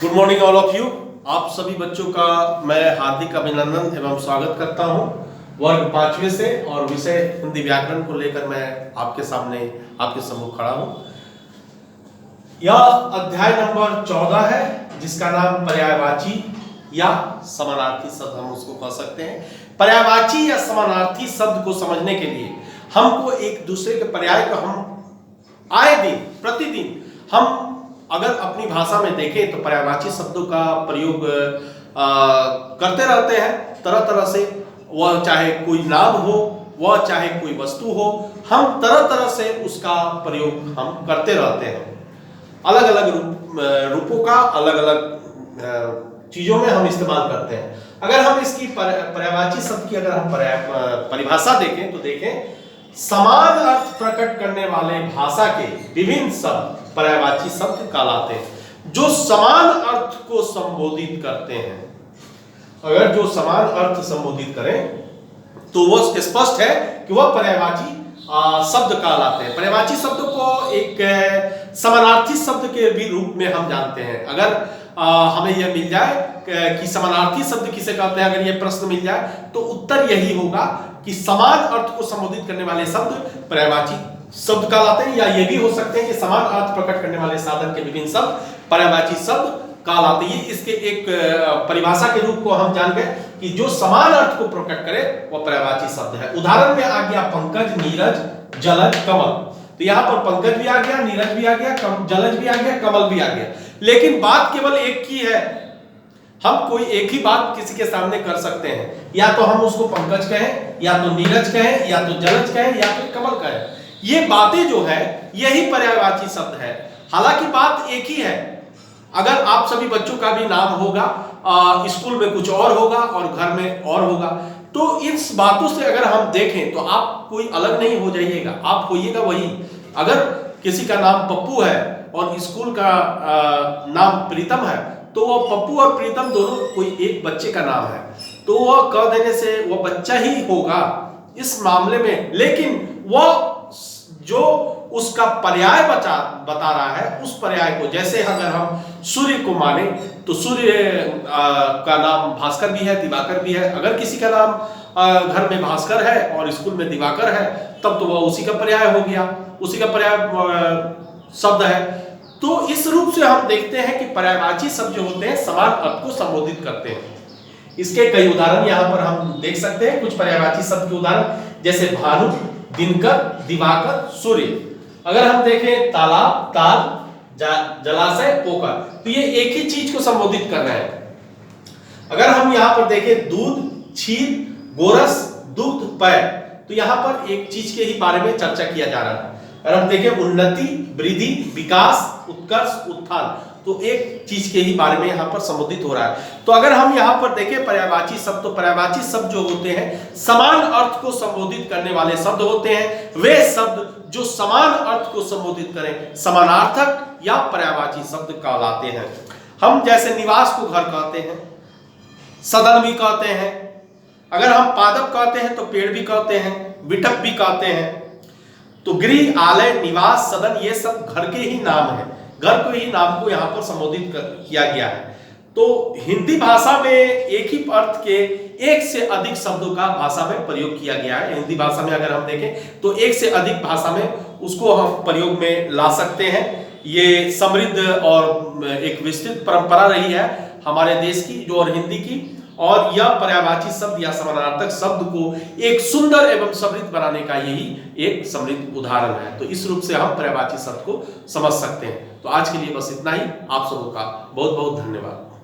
Good morning all of you. आप सभी बच्चों का मैं हार्दिक अभिनंदन एवं स्वागत करता हूं वर्ग 5वें से, और विषय हिंदी व्याकरण को लेकर मैं आपके सामने आपके सम्मुख खड़ा हूं। यह अध्याय नंबर 14 है, जिसका नाम पर्यायवाची या समानार्थी शब्द हम उसको कह सकते हैं। पर्यायवाची या समानार्थी शब्द को समझने के लिए हमको एक दूसरे के पर्याय को हम आए दिन प्रतिदिन हम अगर अपनी भाषा में देखें तो पर्यायवाची शब्दों का प्रयोग करते रहते हैं तरह तरह से। वह चाहे कोई नाम हो, वह चाहे कोई वस्तु हो, हम तरह तरह से उसका प्रयोग हम करते रहते हैं। अलग अलग रूपों का अलग अलग चीजों में हम इस्तेमाल करते हैं। अगर हम इसकी पर्यायवाची शब्द की अगर हम परिभाषा देखें तो देखें, समान अर्थ प्रकट करने वाले भाषा के विभिन्न शब्द पर्यायवाची शब्द कहलाते हैं, जो समान अर्थ को संबोधित करते हैं। अगर जो समान अर्थ संबोधित करें तो वह स्पष्ट है कि वह पर्यायवाची शब्द कहलाते हैं। पर्यायवाची शब्द को एक समानार्थी शब्द के भी रूप में हम जानते हैं। अगर हमें यह मिल जाए कि समानार्थी शब्द किसे कहते हैं, अगर यह प्रश्न मिल जाए तो उत्तर यही होगा कि समान अर्थ को संबोधित करने वाले शब्द पर्यायवाची शब्द कहलाते हैं, या ये भी हो सकते हैं कि समान अर्थ प्रकट करने वाले साधन के विभिन्न शब्द पर्यायवाची शब्द कहलाते हैं। इसके एक परिभाषा के रूप को हम जान गए कि जो समान अर्थ को प्रकट करे वह पर्यायवाची शब्द है। उदाहरण में आ गया पंकज, नीरज, जलज, कमल। तो यहाँ पर पंकज भी आ गया, नीरज भी आ गया, जलज भी आ गया, कमल भी आ गया। लेकिन बात केवल एक की है, हम कोई एक ही बात किसी के सामने कर सकते हैं, या तो हम उसको पंकज कहें, या तो नीरज कहें, या तो जलज कहें, या फिर कमल कहें। ये बातें जो है यही पर्यायवाची शब्द है। हालांकि बात एक ही है। अगर आप सभी बच्चों का भी नाम होगा, स्कूल में कुछ और होगा और घर में और होगा, तो इस बातों से अगर हम देखें तो आप कोई अलग नहीं हो जाइएगा, आप होइएगा वही। अगर किसी का नाम पप्पू है और स्कूल का नाम प्रीतम है, तो वह पप्पू और प्रीतम दोनों कोई एक बच्चे का नाम है, तो वह कह देने से वह बच्चा ही होगा इस मामले में। लेकिन वह जो उसका पर्याय बता रहा है, उस पर्याय को, जैसे अगर हम सूर्य को माने तो सूर्य का नाम भास्कर भी है, दिवाकर भी है। अगर किसी का नाम घर में भास्कर है और स्कूल में दिवाकर है, तब तो वह उसी का पर्याय हो गया, उसी का पर्याय शब्द है। तो इस रूप से हम देखते हैं कि पर्यायवाची शब्द जो होते हैं समान अर्थ को संबोधित करते हैं। इसके कई उदाहरण यहाँ पर हम देख सकते हैं। कुछ पर्यायवाची शब्द के उदाहरण जैसे भानु, दिनकर, दिवाकर, सूर्य। अगर हम देखें तालाब, ताल, जलाशय, पोखर, तो ये एक ही चीज को संबोधित कर रहे हैं। अगर हम यहाँ पर देखें दूध, क्षीर, गोरस, दुग्ध, पेय, तो यहाँ पर एक चीज के ही बारे में चर्चा किया जा रहा है। अगर हम देखें उन्नति, वृद्धि, विकास, उत्कर्ष, उत्थान, तो एक चीज के ही बारे में यहाँ पर संबोधित हो रहा है। तो अगर हम यहाँ पर देखें पर्यायवाची शब्द, तो पर्यायवाची शब्द जो होते हैं समान अर्थ को संबोधित करने वाले शब्द होते हैं। वे शब्द जो समान अर्थ को संबोधित करें समानार्थक या पर्यायवाची शब्द कहलाते हैं। हम जैसे निवास को घर कहते हैं, सदन भी कहते हैं। अगर हम पादप कहते हैं तो पेड़ भी कहते हैं, बिटप भी कहते हैं। तो गृह, आलय, निवास, सदन, ये सब घर के ही नाम है। घर को ही नाम को यहाँ पर संबोधित किया गया है। तो हिंदी भाषा में एक ही अर्थ के एक से अधिक शब्दों का भाषा में प्रयोग किया गया है। हिंदी भाषा में अगर हम देखें तो एक से अधिक भाषा में उसको हम प्रयोग में ला सकते हैं। ये समृद्ध और एक विस्तृत परंपरा रही है हमारे देश की जो, और हिंदी की। और यह पर्यायवाची शब्द या समानार्थक शब्द को एक सुंदर एवं समृद्ध बनाने का यही एक समृद्ध उदाहरण है। तो इस रूप से हम पर्यायवाची शब्द को समझ सकते हैं। तो आज के लिए बस इतना ही। आप सबों का बहुत बहुत धन्यवाद।